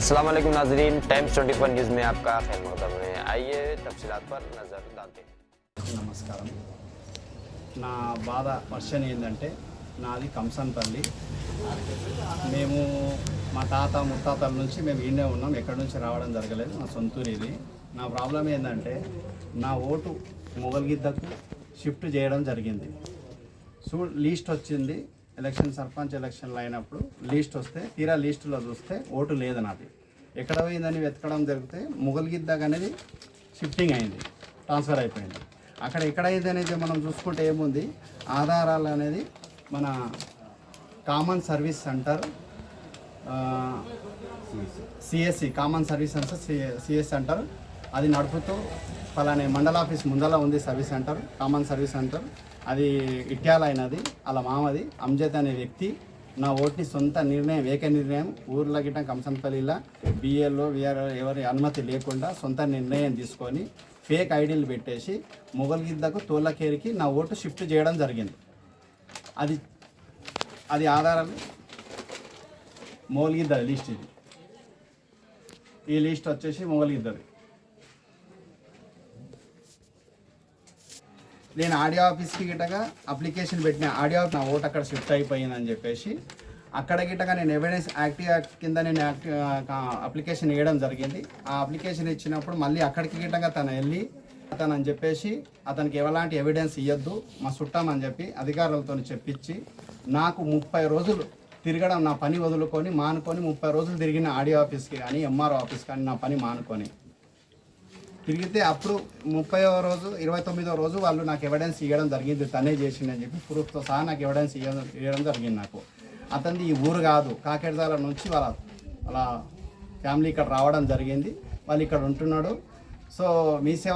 अस्सलाम वालेकुम नाजरीन, टाइम्स 24 न्यूज़ में आपका खैर मक़दम है। आइए तफसीलात पर नज़र डालते हैं। నమస్కారం. నా బాధ వర్షన్ ఏంటంటే నాది కంసన్పల్లి. మేము మా తాత ముత్తాతల నుంచి మేము ఈడనే ఉన్నాం, ఎక్కడి నుంచి రావడం జరగలేదు, మా సొంతూరు ఇది. నా ప్రాబ్లం ఏంటంటే నా ఓటు మొగల్గిద్దకు షిఫ్ట్ చేయడం జరిగింది. లీస్ట్ వచ్చింది, సర్పంచ్ ఎలక్షన్లు అయినప్పుడు లీస్ట్ వస్తే తీరా లీస్టులో చూస్తే ఓటు లేదు నాది. ఎక్కడ పోయిందని వెతకడం జరిగితే మొగల్గిద్దకు అనేది షిఫ్టింగ్ అయింది, ట్రాన్స్ఫర్ అయిపోయింది. అక్కడ ఎక్కడైతే అనేది మనం చూసుకుంటే ఏముంది, ఆధారాలు అనేది మన common service centre CSC common service centre CS centre అది నడుపుతూ పలానే మండల ఆఫీస్ ముందల ఉంది service centre, common service centre. అది ఇట్యాల అయినది, అలా మామది అంజద్ అనే వ్యక్తి నా ఓటుని సొంత నిర్ణయం, ఏక నిర్ణయం, ఊర్లో గిట్ట కంసన్పల్లిలో బిఏలో విఆర్ఓ ఎవరి అనుమతి లేకుండా సొంత నిర్ణయం తీసుకొని ఫేక్ ఐడీలు పెట్టేసి మొగల్గిద్దకు తోళ్ళకేరికి నా ఓటు షిఫ్ట్ చేయడం జరిగింది. అది ఆధారాలు మొగల్గిద్ద లిస్ట్. ఇది ఈ లిస్ట్ వచ్చేసి మొగల్గిద్దది. నేను ఆడియో ఆఫీస్కి గిట్టగా అప్లికేషన్ పెట్టిన, ఆడియో నా ఓటు అక్కడ షిఫ్ట్ అయిపోయిందని చెప్పేసి అక్కడ గిట్టగా నేను ఎవిడెన్స్ యాక్ట్ కింద నేను అప్లికేషన్ ఇవ్వడం జరిగింది. ఆ అప్లికేషన్ ఇచ్చినప్పుడు మళ్ళీ అక్కడికి గిట్టగా తను వెళ్ళి అని చెప్పేసి అతనికి ఎలాంటి ఎవిడెన్స్ ఇవ్వద్దు, మా చుట్టామని చెప్పి అధికారులతో చెప్పించి నాకు 30 రోజులు తిరగడం, నా పని వదులుకొని మానుకొని 30 రోజులు తిరిగిన ఆడియో ఆఫీస్కి కానీ ఎంఆర్ఓ ఆఫీస్ కానీ నా పని మానుకొని తిరిగితే అప్పుడు 30వ రోజు 29వ రోజు వాళ్ళు నాకు ఎవిడెన్స్ ఇవ్వడం జరిగింది, తనే చేసిందని చెప్పి ప్రూఫ్తో సహా నాకు ఎవిడెన్స్ ఇవ్వడం జరిగింది. నాకు అతనిది ఈ ఊరు కాదు, కాకేడజాల నుంచి వాళ్ళ ఫ్యామిలీ ఇక్కడ రావడం జరిగింది, వాళ్ళు ఇక్కడ ఉంటున్నాడు. సో మీ సేవ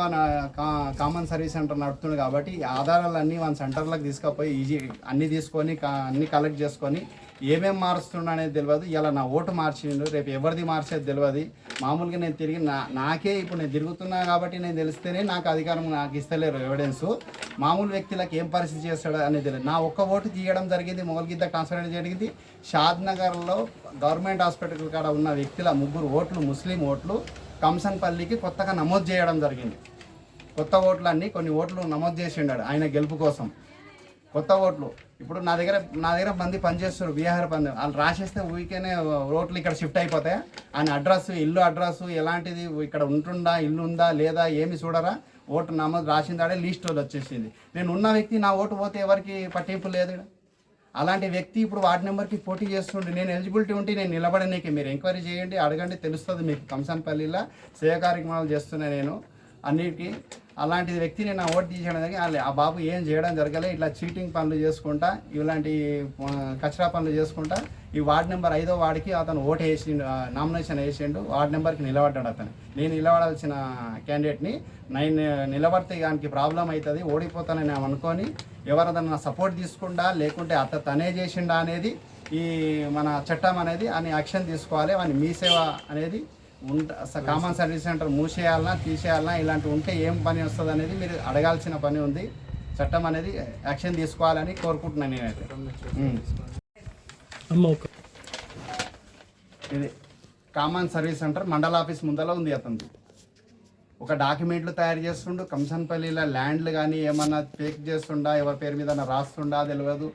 కామన్ సర్వీస్ సెంటర్ నడుపుతుంది కాబట్టి ఈ ఆధారాలన్నీ మన సెంటర్లకు తీసుకుపోయి ఈజీ అన్నీ తీసుకొని అన్నీ కలెక్ట్ చేసుకొని ఏమేమి మారుస్తున్నా అనేది తెలియదు. ఇలా నా ఓటు మార్చిండు, రేపు ఎవరిది మార్చేది తెలియదు. మామూలుగా నేను తిరిగి నాకే ఇప్పుడు నేను తిరుగుతున్నా కాబట్టి నేను తెలిస్తేనే నాకు అధికారం నాకు ఇస్తలేరు ఎవిడెన్స్. మామూలు వ్యక్తులకు ఏం పరిస్థితి చేస్తాడు అనేది తెలియదు. నా ఒక్క ఓటు తీయడం జరిగింది, మొగల్గిద్ద ట్రాన్స్ఫర్ జరిగింది. షాద్నగర్లో గవర్నమెంట్ హాస్పిటల్ కాడ ఉన్న వ్యక్తుల 3 ఓట్లు ముస్లిం ఓట్లు కంసన్పల్లికి కొత్తగా నమోదు చేయడం జరిగింది. కొత్త ఓట్లన్నీ కొన్ని ఓట్లు నమోదు చేసిండాడు ఆయన గెలుపు కోసం. కొత్త ఓట్లు ఇప్పుడు నా దగ్గర మంది పనిచేస్తారు, బీహార్ పని, వాళ్ళు రాసేస్తే ఊరికేనే ఓట్లు ఇక్కడ షిఫ్ట్ అయిపోతాయి. ఆయన అడ్రస్, ఇల్లు అడ్రస్ ఎలాంటిది, ఇక్కడ ఉంటుందా, ఇల్లు ఉందా లేదా ఏమి చూడరా, ఓటు నమోదు రాసిందాడే లిస్ట్ వచ్చేసింది. నేను ఉన్న వ్యక్తి నా ఓటు పోతే ఎవరికి పట్టింపు లేదు. అలాంటి వ్యక్తి ఇప్పుడు వార్డు నెంబర్కి పోటీ చేస్తుండే, నేను ఎలిజిబిలిటీ ఉంటే నేను నిలబడనీకి మీరు ఎంక్వైరీ చేయండి, అడగండి, తెలుస్తుంది మీకు. కంసన్పల్లిలో సేవ కార్యక్రమాలు చేస్తున్నా నేను అన్నిటికీ. అలాంటి వ్యక్తిని నా ఓటు తీసేయడం జరిగి ఆ బాబు ఏం చేయడం జరగలే, ఇట్లా చీటింగ్ పనులు చేసుకుంటా, ఇలాంటి కచరా పనులు చేసుకుంటా ఈ వార్డు నెంబర్ 5వ వార్డుకి అతను ఓటు వేసిండు, నామినేషన్ వేసిండు, వార్డు నెంబర్కి నిలబడ్డాడు అతను. నేను నిలబడాల్సిన క్యాండిడేట్ని నేను నిలబడితే దానికి ప్రాబ్లం అవుతుంది, ఓడిపోతానని అనుకొని ఎవరదన్నా సపోర్ట్ తీసుకుంటా లేకుంటే తనే చేసిండా అనేది ఈ మన చట్టం అనేది అని యాక్షన్ తీసుకోవాలి. అని మీ సేవ అనేది కామన్ సర్వీస్ సెంటర్ మూసేయాలన్నా తీసేయాలన్నా ఇలాంటివి ఉంటే ఏం పని వస్తుంది అనేది మీరు అడగాల్సిన పని ఉంది. చట్టం అనేది యాక్షన్ తీసుకోవాలని కోరుకుంటున్నాను నేనైతే. ఇది కామన్ సర్వీస్ సెంటర్ మండల ఆఫీస్ ముందర ఉంది. అతను ఒక డాక్యుమెంట్లు తయారు చేస్తుండు, కంసన్పల్లిలో ల్యాండ్లు కానీ ఏమన్నా ఫేక్ చేస్తుండా, ఎవరి పేరు మీద రాస్తుండా తెలియదు,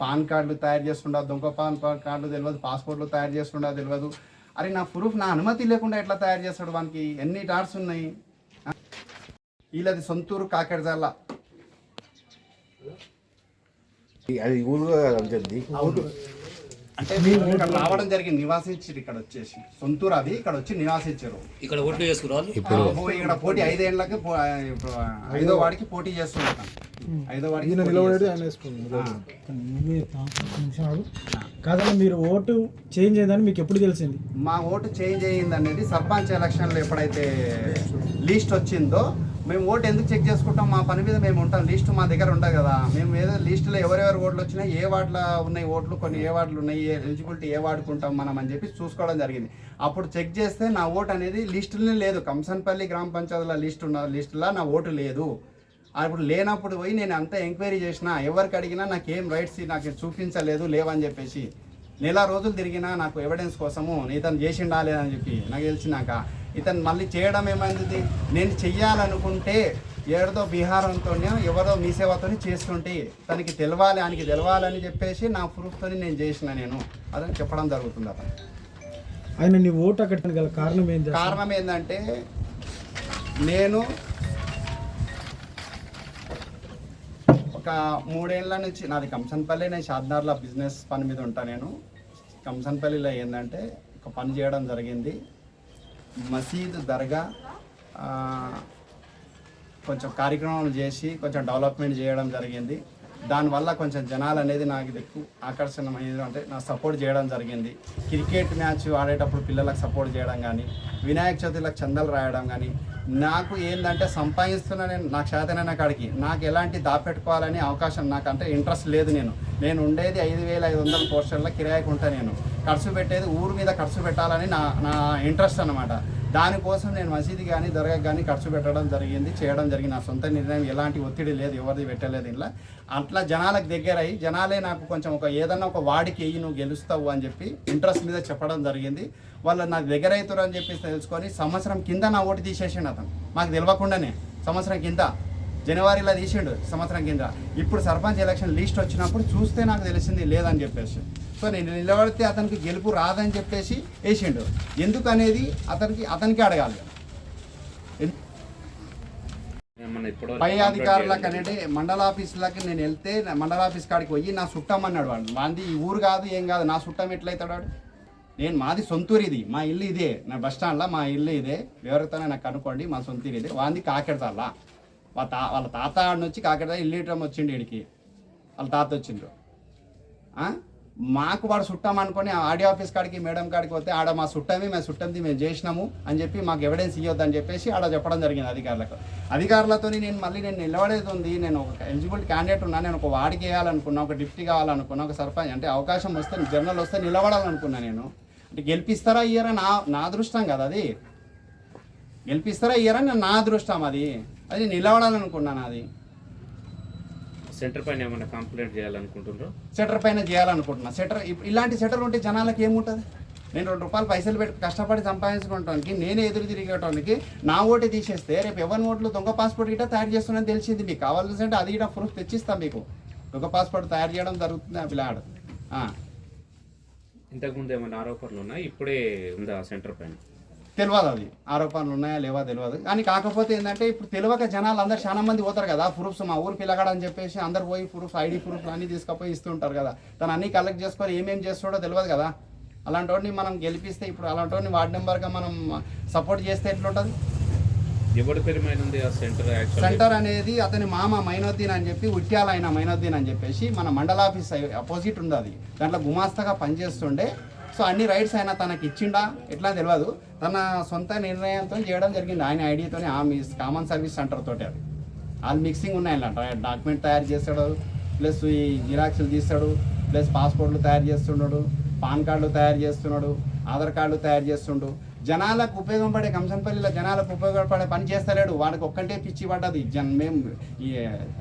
పాన్ కార్డులు తయారు చేస్తుండా, దొంగ పాన్ కార్డులు తెలియదు, పాస్పోర్ట్లు తయారు చేస్తుండా తెలియదు. అరే నా ప్రూఫ్ నా అనుమతి లేకుండా ఎట్లా తయారు చేస్తాడు, వానికి ఎన్ని డాట్స్ ఉన్నాయి. వీళ్ళది సొంతూరు కాకేడజాల. అది ఊరుగా అంటే మీరు ఇక్కడ రావడం జరిగింది, నివాసించారు ఇక్కడ వచ్చేసి. సొంతూరు అది, ఇక్కడ వచ్చి నివాసించారు. ఇక్కడ ఓట్లు చేసుకున్నారు. ఇప్పుడు ఇక్కడ పోటీ 5 ఏళ్ళకి 5వ వాడికి పోటీ చేస్తున్నాడు. 5వ వాడికి కాదా మీరు ఓటు చేంజ్ అయ్యిందని మీకు ఎప్పుడు తెలిసింది? మా ఓటు చేంజ్ అయ్యింది అనేది సర్పంచ్ ఎలక్షన్లో ఎప్పుడైతే లీస్ట్ వచ్చిందో మేము ఓటు ఎందుకు చెక్ చేసుకుంటాం, మా పని మీద మేము ఉంటాం. లిస్టు మా దగ్గర ఉండదు కదా, మేము ఏదో లిస్టులో ఎవరెవరు ఓట్లు వచ్చినాయి, ఏ వార్డులో ఉన్నాయి ఓట్లు, కొన్ని ఏ వార్డులు ఉన్నాయి, ఎలిజిబిలిటీ ఏ వాడుకుంటాం మనం అని చెప్పి చూసుకోవడం జరిగింది. అప్పుడు చెక్ చేస్తే నా ఓటు అనేది లిస్టులోనే లేదు. కంసన్పల్లి గ్రామ పంచాయతీల లిస్టులో నా ఓటు లేదు. అప్పుడు లేనప్పుడు పోయి నేను అంతా ఎంక్వైరీ చేసిన, ఎవరికి అడిగినా నాకు ఏం రైట్స్ నాకు చూపించలేదు లేవని చెప్పేసి నెల రోజులు తిరిగినా నాకు ఎవిడెన్స్ కోసము ఇతను చేసిండా లేదని చెప్పి నాకు తెలిసినాక ఇతను మళ్ళీ చేయడం ఏమైంది, నేను చెయ్యాలనుకుంటే ఏడదో బీహారంతో ఎవరో మీ సేవతో చేస్తుంటే తనకి తెలవాలి ఆయనకి తెలవాలని చెప్పేసి నా ప్రూఫ్తో నేను చేసిన నేను అదని చెప్పడం జరుగుతుంది అతను. ఆయన నీ ఓటు అక్కడ గల కారణం ఏంటి? కారణం ఏంటంటే నేను ఒక 3 ఏళ్ళ నుంచి నాది కంసన్పల్లి, నేను షాద్నార్లో బిజినెస్ పని మీద ఉంటాను. నేను కంసన్పల్లిలో ఏంటంటే ఒక పని చేయడం జరిగింది. మసీద్ దర్గా కొంచెం కార్యక్రమాలు చేసి కొంచెం డెవలప్మెంట్ చేయడం జరిగింది. దానివల్ల కొంచెం జనాలు అనేది నాకు ఎక్కువ ఆకర్షణమైనది, అంటే నాకు సపోర్ట్ చేయడం జరిగింది. క్రికెట్ మ్యాచ్ ఆడేటప్పుడు పిల్లలకు సపోర్ట్ చేయడం కానీ, వినాయక చవితిలకు చందాలు రాయడం కానీ, నాకు ఏంటంటే సంపాదిస్తున్న నేను నాకు చేతనైన కాడికి నాకు ఎలాంటి దాపెట్టుకోవాలని అవకాశం నాకు అంటే ఇంట్రెస్ట్ లేదు. నేను ఉండేది 5,500 పోస్టర్ల కిరాయికి ఉంటా. నేను ఖర్చు పెట్టేది ఊరు మీద ఖర్చు పెట్టాలని నా ఇంట్రెస్ట్ అన్నమాట. దానికోసం నేను మసీదు కానీ దర్గా కానీ ఖర్చు పెట్టడం జరిగింది, చేయడం జరిగింది. నా సొంత నిర్ణయం, ఎలాంటి ఒత్తిడి లేదు, ఎవరిది పెట్టలేదు. ఇలా అట్లా జనాలకు దగ్గర అయ్యి జనాలే నాకు కొంచెం ఏదన్నా ఒక వాడికి వెయ్యి నువ్వు గెలుస్తావు అని చెప్పి ఇంట్రెస్ట్ మీద చెప్పడం జరిగింది. వాళ్ళు నాకు దగ్గర అవుతారు అని చెప్పి తెలుసుకొని సంవత్సరం కింద నా ఓటు తీసేసిండు అతను, మాకు తెలియకుండానే. సంవత్సరం కింద జనవరిలో తీసిండు, సంవత్సరం కింద. ఇప్పుడు సర్పంచ్ ఎలక్షన్ లిస్ట్ వచ్చినప్పుడు చూస్తే నాకు తెలిసింది లేదని చెప్పేసి, సో నేను నిలబడితే అతనికి గెలుపు రాదని చెప్పేసి వేసిండు. ఎందుకు అనేది అతనికి అడగాలి. పై అధికారులకు అనేది మండల ఆఫీసులకి నేను వెళ్తే మండల ఆఫీస్ కాడికి పోయి నా చుట్టం అన్నాడు వాడు. వాంది ఈ ఊరు కాదు ఏం కాదు, నా చుట్టం ఎట్లయితాడు వాడు? మాది సొంతూరు, ఇది మా ఇల్లు ఇదే, నా బస్ స్టాండ్లో మా ఇల్లు ఇదే, ఎవరితోనే నాకు కనుక్కోండి, మా సొంతూరు ఇదే. వాంది కాకెడతాళ్ళ వాళ్ళ తాత నుంచి కాకెడతా ఇల్లు ఇవ్వడం వచ్చిండు వీడికి, వాళ్ళ తాత వచ్చిండ్రు. మాకు వాడు చుట్టాం అనుకొని ఆడియో ఆఫీస్ కాడికి మేడం కాడికి పోతే ఆడ మా చుట్టమే మేము చుట్టంది మేము చేసినాము అని చెప్పి మాకు ఎవిడెన్స్ ఇవ్వద్దని చెప్పేసి ఆడ చెప్పడం జరిగింది అధికారులతో. నేను నిలబడేది ఉంది, నేను ఒక ఎలిజిబుల్ క్యాండిడేట్ ఉన్నా, నేను ఒక వార్డుకి వేయాలనుకున్నా, ఒక డిప్యూటీ కావాలనుకున్నా, ఒక సర్పంచ్ అంటే అవకాశం వస్తే జర్నల్ వస్తే నిలబడాలనుకున్నా. నేను అంటే గెలిపిస్తారా ఇయ్యరా నా అదృష్టం కదా, అది గెలిపిస్తారా ఇయ్యరా నా అదృష్టం, అది నిలబడాలనుకున్నాను. అది సెంటర్ పైన ఏమైనా కంప్లైంట్ చేయాలనుకుంటున్నారు? సెటర్ పైన చేయాలనుకుంటున్నా. ఇలాంటి సెటర్ ఉంటే జనాలకు ఏముంటుంది? నేను 2 రూపాయలు పైసలు పెట్టి కష్టపడి సంపాదించుకోవడానికి, నేనే ఎదురు తిరిగేటానికి నా ఓటే తీసేస్తే రేపు ఎవరి ఓట్లు దొంగ పాస్పోర్ట్ ఇట్లా తయారు చేస్తున్నది తెలిసింది. మీకు కావాల్సింటే అది ఇట్లా ప్రూఫ్ తెచ్చిస్తాం మీకు. దొంగ పాస్పోర్ట్ తయారు చేయడం జరుగుతుంది ఆ పిల్లాడు. ఇంతకుముందు ఏమైనా ఆరోపణలు ఉన్నాయి, ఇప్పుడే ఉందా సెంటర్ పైన? తెలియదు, అది ఆరోపణలు ఉన్నాయా లేవా తెలియదు. కానీ కాకపోతే ఏంటంటే ఇప్పుడు తెలియక జనాలు అందరు చాలా మంది పోతారు కదా ప్రూఫ్స్, మా ఊరు పిల్లగాడని చెప్పేసి అందరు పోయి ప్రూఫ్స్, ఐడి ప్రూఫ్లు అన్నీ తీసుకుపోయి ఇస్తుంటారు కదా. తను అన్నీ కలెక్ట్ చేసుకొని ఏమేమి చేస్తాడో తెలియదు కదా. అలాంటి వాడిని మనం గెలిపిస్తే, ఇప్పుడు అలాంటి వాడిని వార్డు మెంబర్గా మనం సపోర్ట్ చేస్తే ఎట్లుంటుంది? ఎవరి పేరు మీద ఉంది ఆ సెంటర్? సెంటర్ అనేది అతని మామ మైనోద్దీన్ అని చెప్పి, ఉట్యాల ఆయన మైనోద్దీన్ అని చెప్పేసి మన మండల ఆఫీస్ అపోజిట్ ఉంది. అది దాంట్లో గుమాస్తాగా పనిచేస్తుండే. సో అన్ని రైట్స్ ఆయన తనకి ఇచ్చిండా ఎట్లా తెలియదు, తన సొంత నిర్ణయంతో చేయడం జరిగింది. ఆయన ఐడియాతో కామన్ సర్వీస్ సెంటర్ తోటి అది వాళ్ళు మిక్సింగ్ ఉన్నాయంట. డాక్యుమెంట్ తయారు చేస్తాడు, ప్లస్ ఈ జిరాక్స్లు తీస్తాడు, ప్లస్ పాస్పోర్ట్లు తయారు చేస్తున్నాడు, పాన్ కార్డులు తయారు చేస్తున్నాడు, ఆధార్ కార్డులు తయారు చేస్తుండు. జనాలకు ఉపయోగపడే, కంసన్పల్లిలో జనాలకు ఉపయోగపడే పని చేస్తలేడు. వాడికి ఒక్కటే పిచ్చి పడ్డది, మేము ఈ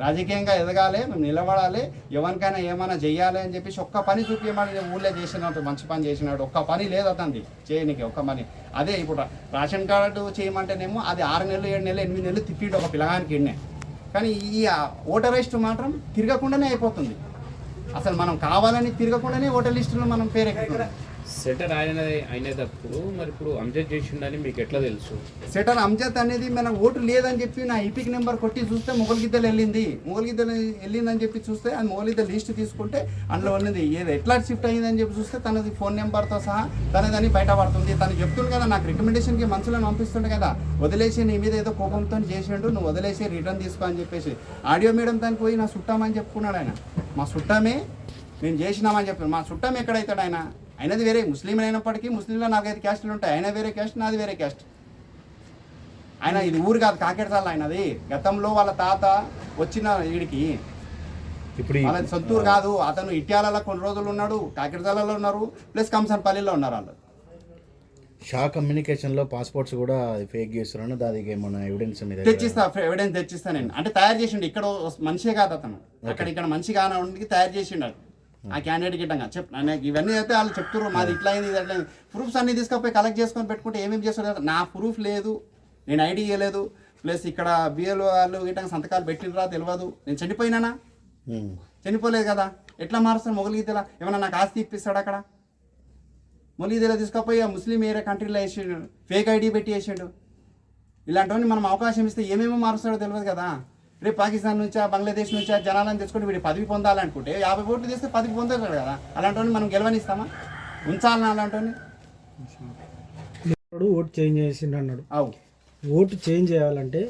రాజకీయంగా ఎదగాలి, మేము నిలబడాలి, ఎవరికైనా ఏమైనా చెయ్యాలి అని చెప్పేసి ఒక్క పని చూపించమని ఊళ్ళో చేసినట్టు మంచి పని చేసినాడు. ఒక్క పని లేదు అతనిది చేయనికి, ఒక్క పని. అదే ఇప్పుడు రేషన్ కార్డు చేయమంటేనేమో అది 6 నెలలు 7 నెలలు 8 నెలలు తిప్పిడు ఒక పిల్లగానికి ఎన్నే. కానీ ఈ ఓటర్ లిస్ట్ మాత్రం తిరగకుండానే అయిపోతుంది. అసలు మనం కావాలని తిరగకుండానే ఓటర్ లిస్టులో మనం పేరెక్కుతుంది. సెటర్ అయినప్పుడు మరి ఇప్పుడు అంజద్ చేసిండని మీకు ఎట్లా తెలుసు? సెటర్ అంజద్ అనేది మన ఓటు లేదని చెప్పి నా ఈపిక్ నెంబర్ కొట్టి చూస్తే మొగల్గిద్దలు వెళ్ళిందని చెప్పి చూస్తే అది మొగల్గిద్దలు లిస్ట్ తీసుకుంటే అందులో వెళ్ళింది. ఏది ఎట్లా షిఫ్ట్ అయ్యిందని చెప్పి చూస్తే తనది ఫోన్ నెంబర్తో సహా తనదని బయటపడుతుంది. తను చెప్తుంది కదా, నాకు రికమెండేషన్కి మనుషులను పంపిస్తుండే కదా, వదిలేసి నీ మీద ఏదో కోపంతో చేసిండు, నువ్వు వదిలేసి రిటర్న్ తీసుకో అని చెప్పేసి. ఆడియో మేడం దానికి పోయి నా చుట్టామని చెప్పుకున్నాడు ఆయన. మా చుట్టామే మేము చేసినామని చెప్పాను. మా చుట్టం ఎక్కడవుతాడు ఆయన? అయినది వేరే ముస్లిం అయినప్పటికీ ముస్లింలో 4-5 క్యాస్టులు ఉంటాయి. ఆయన వేరే క్యాస్ట్, నాది వేరే క్యాస్ట్. ఆయన ఇది ఊరు కాదు, కాకెడతాళ్ళు ఆయనది. గతంలో వాళ్ళ తాత వచ్చిన వీడికి ఇప్పుడు వాళ్ళ సొంతూరు కాదు. అతను ఇట్యాలలో కొన్ని రోజులు ఉన్నాడు, కాకెడతాలలో ఉన్నారు, ప్లస్ కంసన్పల్లిలో ఉన్నారు. వాళ్ళు షా కమ్యూనికేషన్లో పాస్పోర్ట్స్ కూడా ఫేక్ చేస్తున్నాను, దానికి ఏమన్నా ఎవిడెన్స్ ఎవిడెన్స్ తెచ్చిస్తా నేను. అంటే తయారు చేసిండు, ఇక్కడ మనిషే కాదు అతను, ఇక్కడ మనిషి కానకి తయారు చేసిండు. ఆ క్యాండిడేట్ గిట్టంగా నాకు ఇవన్నీ అయితే వాళ్ళు చెప్తున్నారు మాది ఇట్లా అయింది ఇది అట్లా ప్రూఫ్స్ అన్ని తీసుకపోయి కలెక్ట్ చేసుకొని పెట్టుకుంటే ఏమేమి చేస్తారు నా ప్రూఫ్ లేదు, నేను ఐడి ఇవ్వలేదు, ప్లస్ ఇక్కడ బిఎల్ఓ వాళ్ళు గిట్టంగా సంతకాలు పెట్టినరా తెలియదు, నేను చనిపోయినానా? చనిపోలేదు కదా, ఎట్లా మారుస్తాను? మొగలిగితేలా ఏమన్నా నాకు ఆస్తి ఇప్పిస్తాడు అక్కడ? మొగలిగితేలా తీసుకపోయి ముస్లిం ఏరియా కంట్రీలో వేసాడు, ఫేక్ ఐడి పెట్టి వేసాడు. ఇలాంటివన్నీ మనం అవకాశం ఇస్తే ఏమేమో మారుస్తాడో తెలియదు కదా. రేపు పాకిస్తాన్ నుంచా బంగ్లాదేశ్ నుంచా జనాలను తెచ్చుకుంటే వీడి పదవి పొందాలనుకుంటే 50 ఓట్లు తీస్తే పదవి పొందాడు కదా. అలాంటివన్నీ మనం గెలవనిస్తామా? ఉంచాలన్నా అలాంటివన్నీ? ఓటు చేంజ్ చేసిండు అన్నాడు. అవు ఓటు చేంజ్ చేయాలంటే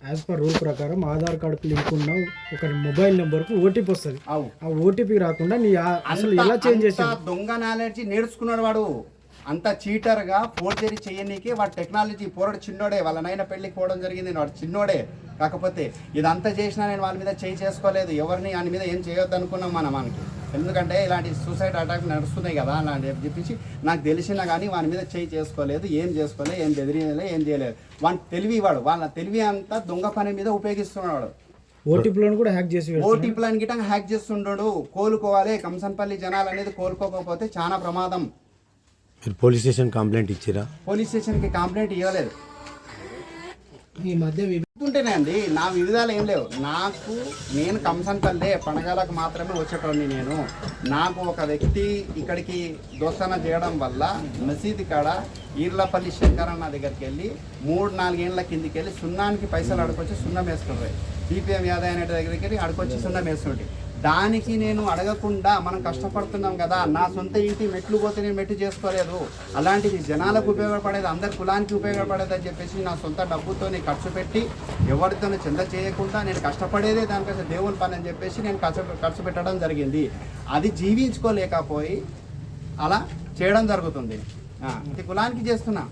యాజ్ పర్ రూల్ ప్రకారం ఆధార్ కార్డుకి లింక్ ఉన్న ఒక మొబైల్ నెంబర్కు ఓటీపీ వస్తుంది. అవు ఆ ఓటీపీ రాకుండా నీ అసలు ఎలా చేంజ్ చేసాడు? దొంగ నాలెడ్జ్ నేర్చుకున్నాడు వాడు. అంత చీటర్గా ఫోర్జరీ చేయనీకి వాడు టెక్నాలజీ పోరాడు చిన్నోడే. వాళ్ళ నాయన పెళ్ళికి పోవడం జరిగింది, వాడు చిన్నోడే. కాకపోతే ఇదంతా చేసినా నేను వాళ్ళ మీద చేయి చేసుకోలేదు, ఎవరిని ఆయన మీద ఏం చేయొద్దు అనుకున్నాం మనకి. ఎందుకంటే ఇలాంటి సూసైడ్ అటాక్ నడుస్తున్నాయి కదా అలాంటి చెప్పించి నాకు తెలిసినా కానీ వాని మీద చేయి చేసుకోలేదు, ఏం చేసుకోలేదు, ఏం బెదిరియలేదు, ఏం చేయలేదు. వాని తెలివి వాడు, వాళ్ళ తెలివి అంతా దొంగ పని మీద ఉపయోగిస్తున్నాడు. ఓటీపీలను కూడా హ్యాక్ చేసి ఓటీపీలను గిట్టంగా హ్యాక్ చేస్తుండడు. కోలుకోవాలి, కంసన్పల్లి జనాలు అనేది కోలుకోకపోతే చాలా ప్రమాదం. మీరు పోలీస్ స్టేషన్ కంప్లైంట్ ఇచ్చిరా? పోలీస్ స్టేషన్కి కంప్లైంట్ ఇవ్వలేదు. ఈ మధ్య ఉంటేనే అండి నా వివిధాలు ఏం లేవు. నేను కంసన్పల్లె పండగలకు మాత్రమే వచ్చేటోని. నాకు ఒక వ్యక్తి ఇక్కడికి దోస్తన చేయడం వల్ల మసీదు కాడ ఈర్లపల్లి శంకరన్న దగ్గరికి వెళ్ళి 3-4 ఏళ్ళ కిందికి వెళ్ళి సున్నానికి పైసలు అడుకొచ్చి సున్నం వేస్తుంటాయి. సిపిఎం యాదవ్ అనే దగ్గరికి వెళ్ళి అడుకొచ్చి సున్నం వేస్తుంటే దానికి నేను అడగకుండా మనం కష్టపడుతున్నాం కదా, నా సొంత ఇంటి మెట్లు పోతే నేను మెట్టు చేసుకోలేదు, అలాంటిది జనాలకు ఉపయోగపడేది, అందరి కులానికి ఉపయోగపడేది అని చెప్పేసి నా సొంత డబ్బుతో ఖర్చు పెట్టి ఎవరితోనూ చెంద చేయకుండా నేను కష్టపడేదే దానికోసం దేవుని పని అని చెప్పేసి నేను ఖర్చు పెట్టడం జరిగింది. అది జీవించుకోలేకపోయి అలా చేయడం జరుగుతుంది. ఇది కులానికి చేస్తున్నా.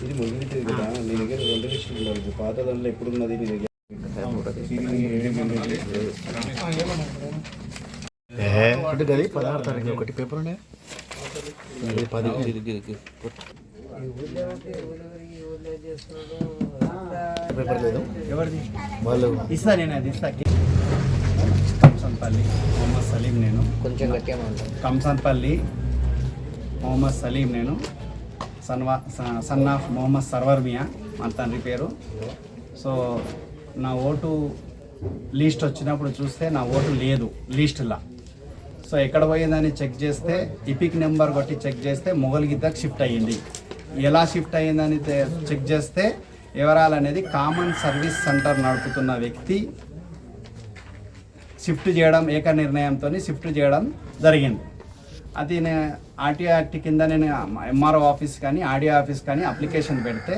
ఇది మొదలుతుంది కదా, నీ దగ్గర 2 లిస్టులు ఉండదు. పాత దాంట్లో ఎప్పుడున్నది నీ దగ్గర? అది 16 తారీఖు ఒకటి పేపర్ ఉండే 10 పేపర్ లేదు ఎవరిది వాళ్ళు ఇస్తా, నేను అది ఇస్తా. కంసన్పల్లి మొహమ్మద్ సలీం, నేను కొంచెం గట్టిగా ఉంటాను. కంసన్పల్లి మొహమ్మద్ సలీం, నేను సన్ ఆఫ్ మొహమ్మద్ సర్వర్ మియా మా తండ్రి పేరు. సో నా ఓటు లిస్ట్ వచ్చినప్పుడు చూస్తే నా ఓటు లేదు లిస్టులా. సో ఎక్కడ పోయిందని చెక్ చేస్తే ఇపిక్ నెంబర్ కొట్టి చెక్ చేస్తే మొగల్గిద్దకు షిఫ్ట్ అయ్యింది. ఎలా షిఫ్ట్ అయ్యిందని చెక్ చేస్తే వివరాలనేది కామన్ సర్వీస్ సెంటర్ నడుపుతున్న వ్యక్తి షిఫ్ట్ చేయడం, ఏక నిర్ణయంతో షిఫ్ట్ చేయడం జరిగింది. అది నేను ఆర్టీఓ యాక్ట్ కింద నేను ఎంఆర్ఓ ఆఫీస్ కానీ ఆర్డీఓ ఆఫీస్ కానీ అప్లికేషన్ పెడితే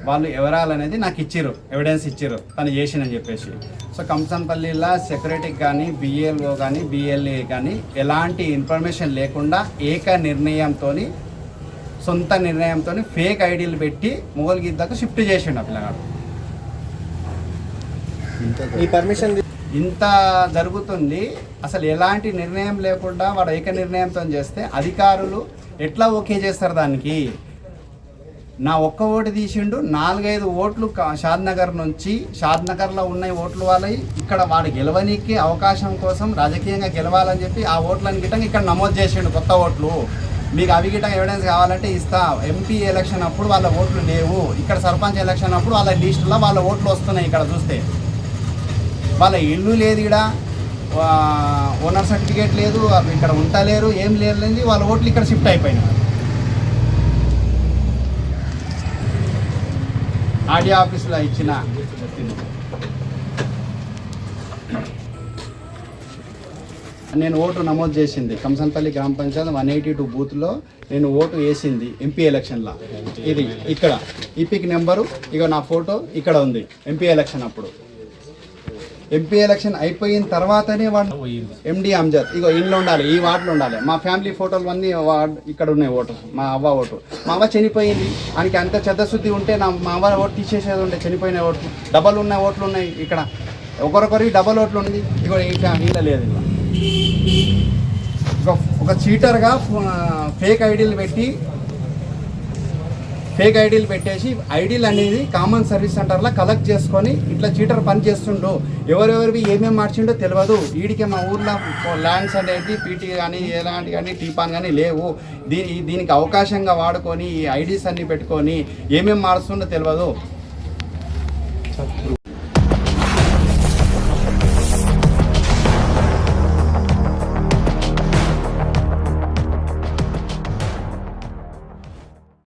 వాళ్ళు వివరాలు అనేది నాకు ఇచ్చిర్రు, ఎవిడెన్స్ ఇచ్చిర్రు తను చేసినని చెప్పేసి. సో కంసన్పల్లిలో సెక్యూరిటీకి కానీ బిఎల్ఓ కానీ బిఎల్ఏ కానీ ఎలాంటి ఇన్ఫర్మేషన్ లేకుండా ఏక నిర్ణయంతో సొంత నిర్ణయంతో ఫేక్ ఐడీలు పెట్టి మొగల్గిద్దకు షిఫ్ట్ చేసిండు ఆ పిల్లగాడు. ఈ పర్మిషన్ ఇంత జరుగుతుంది, అసలు ఎలాంటి నిర్ణయం లేకుండా వాడు ఏక నిర్ణయంతో చేస్తే అధికారులు ఎట్లా ఓకే చేస్తారు దానికి? నా ఒక్క ఓటు తీసిండు, 4-5 ఓట్లు షాద్నగర్ నుంచి, షాద్నగర్లో ఉన్న ఓట్లు వాళ్ళవి ఇక్కడ వాడు గెలవనీకి అవకాశం కోసం రాజకీయంగా గెలవాలని చెప్పి ఆ ఓట్లను గిట్టంగా ఇక్కడ నమోదు చేసిండు కొత్త ఓట్లు. మీకు అవి గిట్టంగా ఎవిడెన్స్ కావాలంటే ఇస్తా. ఎంపీ ఎలక్షన్ అప్పుడు వాళ్ళ ఓట్లు లేవు, ఇక్కడ సర్పంచ్ ఎలక్షన్ అప్పుడు వాళ్ళ లిస్టులో వాళ్ళ ఓట్లు వస్తున్నాయి. ఇక్కడ చూస్తే వాళ్ళ ఇల్లు లేదు, ఇక్కడ ఓనర్ సర్టిఫికేట్ లేదు, ఇక్కడ ఉంటలేరు, ఏం లేదు, వాళ్ళ ఓట్లు ఇక్కడ షిఫ్ట్ అయిపోయినాయి. ఆర్డీఓ ఆఫీసులో ఇచ్చిన నేను ఓటు నమోదు చేసింది కంసన్పల్లి గ్రామ పంచాయతీ 182 బూత్లో నేను ఓటు వేసింది ఎంపీ ఎలక్షన్లో. ఇది ఇక్కడ ఈపిక్ నెంబరు, ఇక నా ఫోటో ఇక్కడ ఉంది. ఎంపీ ఎలక్షన్ అప్పుడు ఎంపీ ఎలక్షన్ అయిపోయిన తర్వాతనే వాడు ఎండి అమ్జద్ ఇగో ఇంట్లో ఉండాలి, ఈ వార్డులో ఉండాలి. మా ఫ్యామిలీ ఫోటోలు అన్నీ ఇక్కడ ఉన్నాయి. ఓటు మా అవ్వ ఓటు, మా అవ్వ చనిపోయింది, ఆయనకి అంత చెద్దశుద్ధి ఉంటే మా అవ్వ ఓటు తీసేసేది ఉంటే చనిపోయిన ఓట్లు డబల్ ఉన్న ఓట్లు ఉన్నాయి. ఇక్కడ ఒకరొకరికి డబల్ ఓట్లు ఉంది. ఇగో ఈ ఫ్యామిలీలో లేదు. ఒక చీటర్గా ఫేక్ ఐడీలు పెట్టి ఫేక్ ఐడీలు పెట్టేసి ఐడీలు అనేది కామన్ సర్వీస్ సెంటర్లో కలెక్ట్ చేసుకొని ఇట్లా చీటర్ పని చేస్తుండు. ఎవరెవరివి ఏమేమి మార్చిండో తెలియదు. వీడికి మా ఊర్లో ల్యాండ్స్ అనేది పీటీ కానీ ఎలాంటి కానీ టీపాన్ కానీ లేవు. దీనికి అవకాశంగా వాడుకొని ఈ ఐడీస్ అన్ని పెట్టుకొని ఏమేమి మారుస్తుండో తెలియదు.